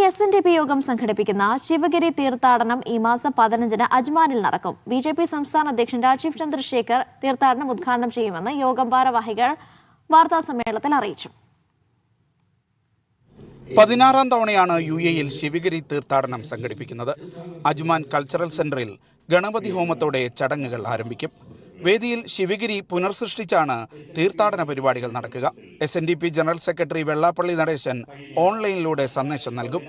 SNDP യോഗം സംഘടിപ്പിക്കുന്ന ശിവഗിരി തീർത്ഥാടനം ഈ മാസം 15-ന് അജ്മാനിൽ നടക്കും. BJP സംസ്ഥാന അധ്യക്ഷൻ രാജീവ് ചന്ദ്രശേഖർ തീർത്ഥാടനം ഉദ്ഘാടനം ചെയ്യുമെന്ന് യോഗം ഭാരവാഹികൾ വാർത്താസമ്മേളനത്തിൽ അറിയിച്ചു. 16ാം തവണയാണ് UAE-യിൽ ശിവഗിരി തീർത്ഥാടനം സംഘടിപ്പിക്കുന്നത്. അജ്മാൻ കൾച്ചറൽ സെന്ററിൽ ഗണപതി ഹോമത്തോടെ ചടങ്ങുകൾ ആരംഭിക്കും. വേദിയിൽ ശിവഗിരി പുനർസൃഷ്ടിച്ചാണ് തീർത്ഥാടന പരിപാടികൾ നടക്കുക. SNDP general secretary Vellappally Natesan ഓൺലൈനിലൂടെ സന്ദേശം നൽകും.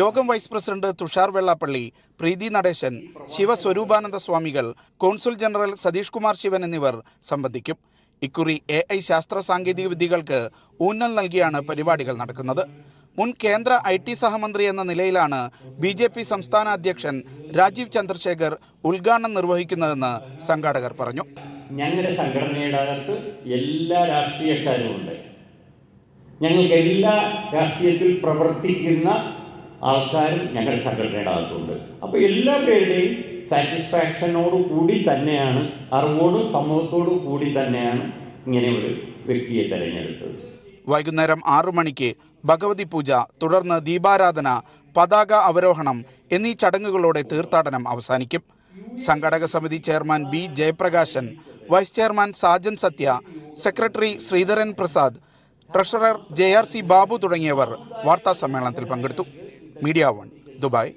യോഗം വൈസ് പ്രസിഡന്റ് തുഷാർ വെള്ളാപ്പള്ളി, പ്രീതി നടേശൻ, ശിവസ്വരൂപാനന്ദ സ്വാമികൾ, കോൺസുൽ ജനറൽ സതീഷ് കുമാർ ശിവൻ എന്നിവർ സംബന്ധിക്കും. ഇക്കുറി AI ശാസ്ത്ര സാങ്കേതിക വിദ്യകൾക്ക് ഊന്നൽ നൽകിയാണ് പരിപാടികൾ നടക്കുന്നത്. മുൻ കേന്ദ്ര IT സഹമന്ത്രി എന്ന നിലയിലാണ് BJP സംസ്ഥാന അധ്യക്ഷൻ രാജീവ് ചന്ദ്രശേഖർ ഉദ്ഘാടനം നിർവഹിക്കുന്നതെന്ന് സംഘാടകർ പറഞ്ഞു. ഞങ്ങളുടെ സംഘടനയുടെ അകത്ത് എല്ലാ രാഷ്ട്രീയക്കാരും ഉണ്ട്. ഞങ്ങൾക്ക് എല്ലാ രാഷ്ട്രീയത്തിൽ പ്രവർത്തിക്കുന്ന ആൾക്കാരും ഞങ്ങളുടെ സംഘടനയുടെ അകത്തുണ്ട്. അപ്പോൾ എല്ലാ പേരുടെയും സാറ്റിസ്ഫാക്ഷനോട് കൂടി തന്നെയാണ്, അറിവോടും സമൂഹത്തോടും കൂടി തന്നെയാണ് ഇങ്ങനെ ഒരു വ്യക്തിയെ തിരഞ്ഞെടുത്തത്. വൈകുന്നേരം 6 മണിക്ക് ഭഗവതി പൂജ, തുടർന്ന് ദീപാരാധന, പതാക അവരോഹണം എന്നീ ചടങ്ങുകളോടെ തീർത്ഥാടനം അവസാനിക്കും. സംഘാടക സമിതി chairman B. Jayaprakashan, vice chairman Sajan Sathya, secretary Sreedharan Prasad, treasurer JRC Babu തുടങ്ങിയവർ വാർത്താസമ്മേളനത്തിൽ പങ്കെടുത്തു. Media 1, Dubai.